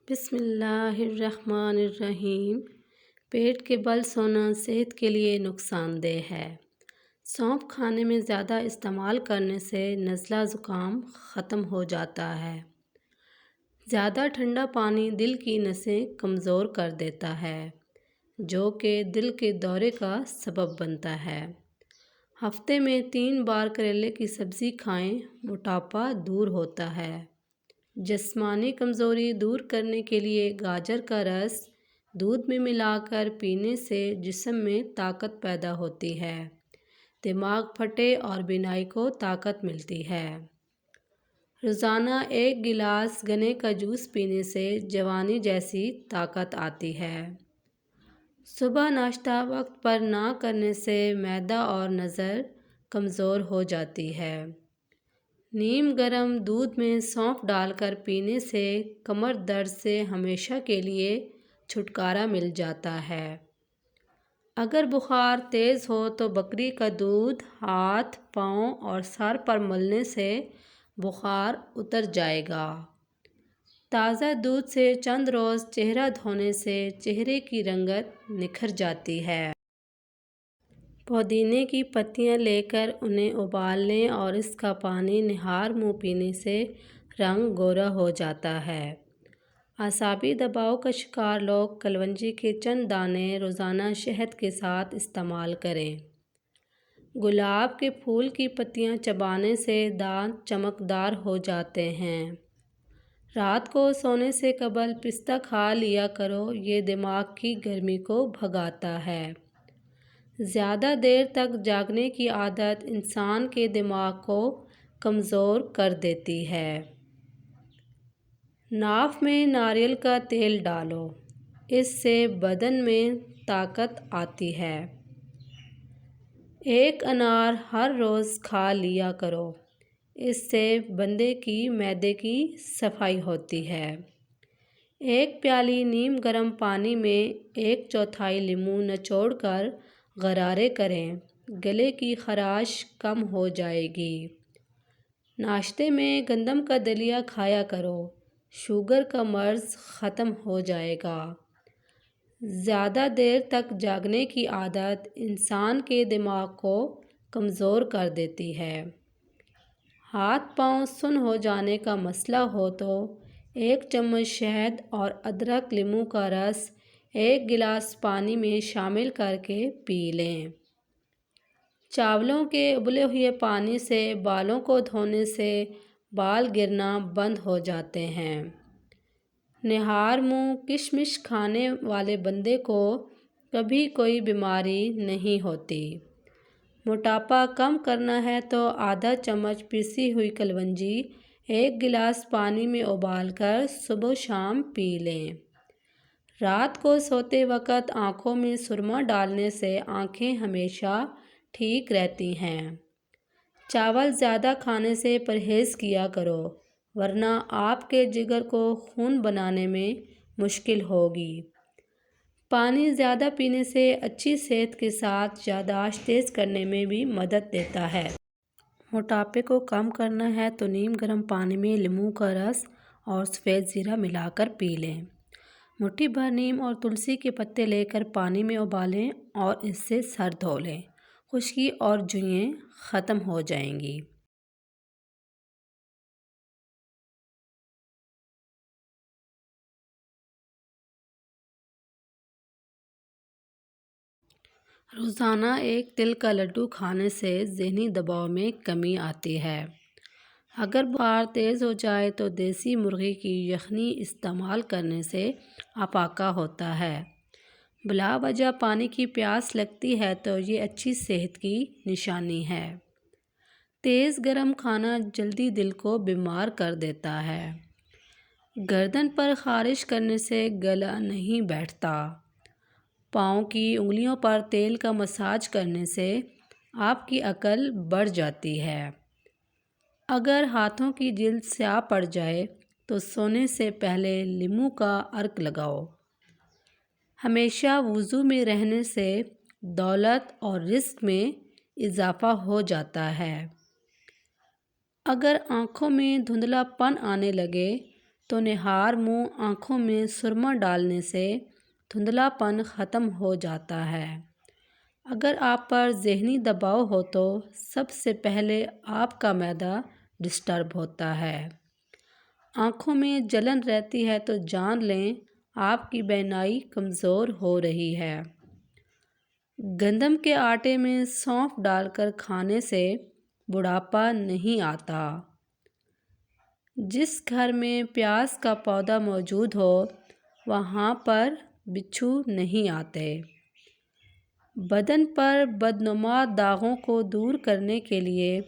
بسم اللہ الرحمن الرحیم۔ پیٹ کے بل سونا صحت کے لیے نقصان دہ ہے۔ سونف کھانے میں زیادہ استعمال کرنے سے نزلہ زکام ختم ہو جاتا ہے۔ زیادہ ٹھنڈا پانی دل کی نسیں کمزور کر دیتا ہے، جو کہ دل کے دورے کا سبب بنتا ہے۔ ہفتے میں 3 بار کریلے کی سبزی کھائیں، موٹاپا دور ہوتا ہے۔ جسمانی کمزوری دور کرنے کے لیے گاجر کا رس دودھ میں ملا کر پینے سے جسم میں طاقت پیدا ہوتی ہے، دماغ پھٹے اور بینائی کو طاقت ملتی ہے۔ روزانہ 1 گلاس گنے کا جوس پینے سے جوانی جیسی طاقت آتی ہے۔ صبح ناشتہ وقت پر نہ کرنے سے معدہ اور نظر کمزور ہو جاتی ہے۔ نیم گرم دودھ میں سونف ڈال کر پینے سے کمر درد سے ہمیشہ کے لیے چھٹکارا مل جاتا ہے۔ اگر بخار تیز ہو تو بکری کا دودھ ہاتھ، پاؤں اور سر پر ملنے سے بخار اتر جائے گا۔ تازہ دودھ سے چند روز چہرہ دھونے سے چہرے کی رنگت نکھر جاتی ہے۔ پودینے کی پتیاں لے کر انہیں ابال لیں اور اس کا پانی نہار منہ پینے سے رنگ گورا ہو جاتا ہے۔ اعصابی دباؤ کا شکار لوگ کلونجی کے چند دانے روزانہ شہد کے ساتھ استعمال کریں۔ گلاب کے پھول کی پتیاں چبانے سے دانت چمکدار ہو جاتے ہیں۔ رات کو سونے سے قبل پستہ کھا لیا کرو، یہ دماغ کی گرمی کو بھگاتا ہے۔ زیادہ دیر تک جاگنے کی عادت انسان کے دماغ کو کمزور کر دیتی ہے۔ ناف میں ناریل کا تیل ڈالو، اس سے بدن میں طاقت آتی ہے۔ 1 انار ہر روز کھا لیا کرو، اس سے بندے کی معدے کی صفائی ہوتی ہے۔ 1 پیالی نیم گرم پانی میں 1/4 لیموں نچوڑ کر غرارے کریں، گلے کی خراش کم ہو جائے گی۔ ناشتے میں گندم کا دلیا کھایا کرو، شوگر کا مرض ختم ہو جائے گا۔ زیادہ دیر تک جاگنے کی عادت انسان کے دماغ کو کمزور کر دیتی ہے۔ ہاتھ پاؤں سن ہو جانے کا مسئلہ ہو تو 1 چمچ شہد اور ادرک لیموں کا رس 1 گلاس پانی میں شامل کر کے پی لیں۔ چاولوں کے ابلے ہوئے پانی سے بالوں کو دھونے سے بال گرنا بند ہو جاتے ہیں۔ نہار منہ کشمش کھانے والے بندے کو کبھی کوئی بیماری نہیں ہوتی۔ موٹاپا کم کرنا ہے تو آدھا چمچ پیسی ہوئی کلونجی 1 گلاس پانی میں ابال کر صبح و شام پی لیں۔ رات کو سوتے وقت آنکھوں میں سرما ڈالنے سے آنکھیں ہمیشہ ٹھیک رہتی ہیں۔ چاول زیادہ کھانے سے پرہیز کیا کرو، ورنہ آپ کے جگر کو خون بنانے میں مشکل ہوگی۔ پانی زیادہ پینے سے اچھی صحت کے ساتھ یادداشت تیز کرنے میں بھی مدد دیتا ہے۔ موٹاپے کو کم کرنا ہے تو نیم گرم پانی میں لیموں کا رس اور سفید زیرہ ملا کر پی لیں۔ مٹھی بھر نیم اور تلسی کے پتے لے کر پانی میں ابالیں اور اس سے سر دھو لیں، خشکی اور جوئیں ختم ہو جائیں گی۔ روزانہ 1 تل کا لڈو کھانے سے ذہنی دباؤ میں کمی آتی ہے۔ اگر بخار تیز ہو جائے تو دیسی مرغی کی یخنی استعمال کرنے سے افاقہ ہوتا ہے۔ بلا وجہ پانی کی پیاس لگتی ہے تو یہ اچھی صحت کی نشانی ہے۔ تیز گرم کھانا جلدی دل کو بیمار کر دیتا ہے۔ گردن پر خارش کرنے سے گلا نہیں بیٹھتا۔ پاؤں کی انگلیوں پر تیل کا مساج کرنے سے آپ کی عقل بڑھ جاتی ہے۔ اگر ہاتھوں کی جلد سیاہ پڑ جائے تو سونے سے پہلے لیموں کا عرق لگاؤ۔ ہمیشہ وضو میں رہنے سے دولت اور رزق میں اضافہ ہو جاتا ہے۔ اگر آنکھوں میں دھندلا پن آنے لگے تو نہار منہ آنکھوں میں سرما ڈالنے سے دھندلا پن ختم ہو جاتا ہے۔ اگر آپ پر ذہنی دباؤ ہو تو سب سے پہلے آپ کا معدہ ڈسٹرب ہوتا ہے۔ آنکھوں میں جلن رہتی ہے تو جان لیں آپ کی بینائی کمزور ہو رہی ہے۔ گندم کے آٹے میں سونف ڈال کر کھانے سے بڑھاپا نہیں آتا۔ جس گھر میں پیاز کا پودا موجود ہو وہاں پر بچھو نہیں آتے۔ بدن پر بدنما داغوں کو دور کرنے کے لیے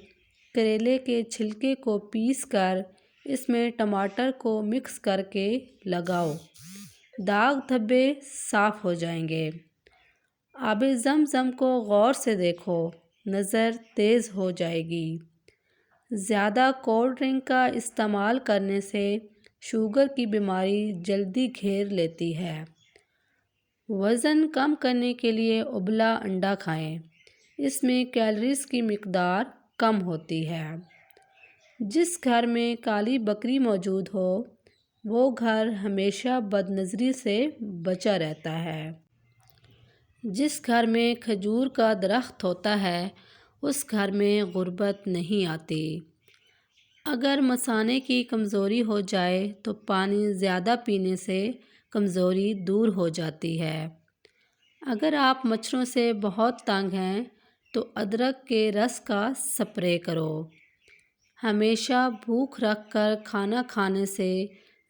کریلے کے چھلکے کو پیس کر اس میں ٹماٹر کو مکس کر کے لگاؤ، داغ دھبے صاف ہو جائیں گے۔ آب زمزم کو غور سے دیکھو، نظر تیز ہو جائے گی۔ زیادہ کولڈ ڈرنک کا استعمال کرنے سے شوگر کی بیماری جلدی گھیر لیتی ہے۔ وزن کم کرنے کے لیے ابلا انڈا کھائیں، اس میں کیلوریز کی مقدار کم ہوتی ہے۔ جس گھر میں کالی بکری موجود ہو وہ گھر ہمیشہ بد نظری سے بچا رہتا ہے۔ جس گھر میں کھجور کا درخت ہوتا ہے اس گھر میں غربت نہیں آتی۔ اگر مثانے کی کمزوری ہو جائے تو پانی زیادہ پینے سے کمزوری دور ہو جاتی ہے۔ اگر آپ مچھروں سے بہت تنگ ہیں تو ادرک کے رس کا سپرے کرو۔ ہمیشہ بھوک رکھ کر کھانا کھانے سے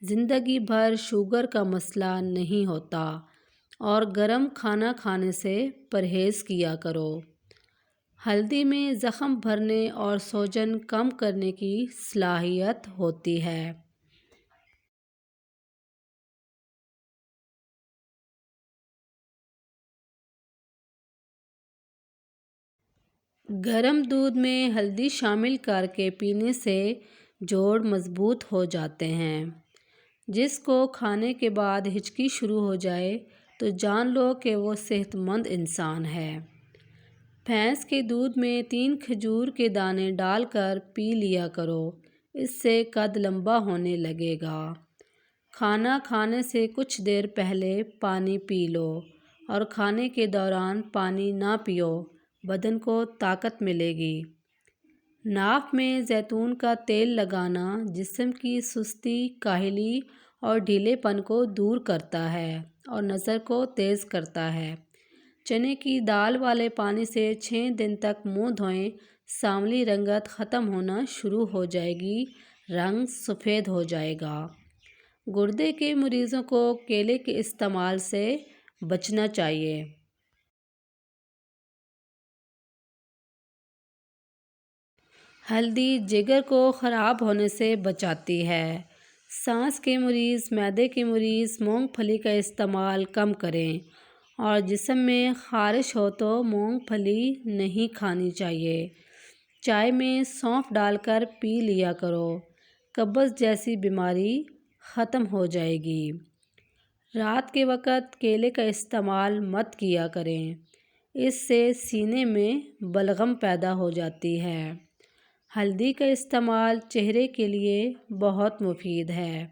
زندگی بھر شوگر کا مسئلہ نہیں ہوتا اور گرم کھانا کھانے سے پرہیز کیا کرو۔ ہلدی میں زخم بھرنے اور سوجن کم کرنے کی صلاحیت ہوتی ہے۔ گرم دودھ میں ہلدی شامل کر کے پینے سے جوڑ مضبوط ہو جاتے ہیں۔ جس کو کھانے کے بعد ہچکی شروع ہو جائے تو جان لو کہ وہ صحت مند انسان ہے۔ بھینس کے دودھ میں 3 کھجور کے دانے ڈال کر پی لیا کرو، اس سے قد لمبا ہونے لگے گا۔ کھانا کھانے سے کچھ دیر پہلے پانی پی لو اور کھانے کے دوران پانی نہ پیو، بدن کو طاقت ملے گی۔ ناک میں زیتون کا تیل لگانا جسم کی سستی، کاہلی اور ڈھیلے پن کو دور کرتا ہے اور نظر کو تیز کرتا ہے۔ چنے کی دال والے پانی سے 6 دن تک منہ دھوئیں، سانولی رنگت ختم ہونا شروع ہو جائے گی، رنگ سفید ہو جائے گا۔ گردے کے مریضوں کو کیلے کے استعمال سے بچنا چاہیے۔ ہلدی جگر کو خراب ہونے سے بچاتی ہے۔ سانس کے مریض، معدے کے مریض مونگ پھلی کا استعمال کم کریں اور جسم میں خارش ہو تو مونگ پھلی نہیں کھانی چاہیے۔ چائے میں سونف ڈال کر پی لیا کرو، قبض جیسی بیماری ختم ہو جائے گی۔ رات کے وقت کیلے کا استعمال مت کیا کریں، اس سے سینے میں بلغم پیدا ہو جاتی ہے۔ ہلدی کا استعمال چہرے کے لیے بہت مفید ہے۔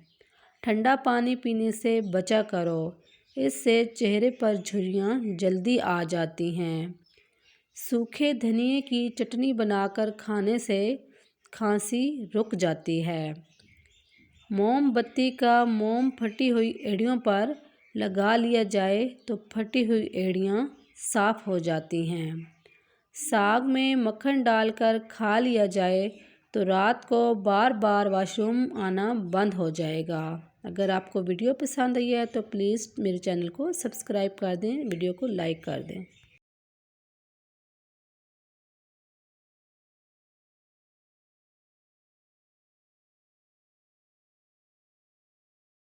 ٹھنڈا پانی پینے سے بچا کرو، اس سے چہرے پر جھریاں جلدی آ جاتی ہیں۔ سوکھے دھنیے کی چٹنی بنا کر کھانے سے کھانسی رک جاتی ہے۔ موم بتی کا موم پھٹی ہوئی ایڑیوں پر لگا لیا جائے تو پھٹی ہوئی ایڑیاں صاف ہو جاتی ہیں۔ ساگ میں مکھن ڈال کر کھا لیا جائے تو رات کو بار بار واش روم آنا بند ہو جائے گا۔ اگر آپ کو ویڈیو پسند آئی ہے تو پلیز میرے چینل کو سبسکرائب کر دیں، ویڈیو کو لائک کر دیں۔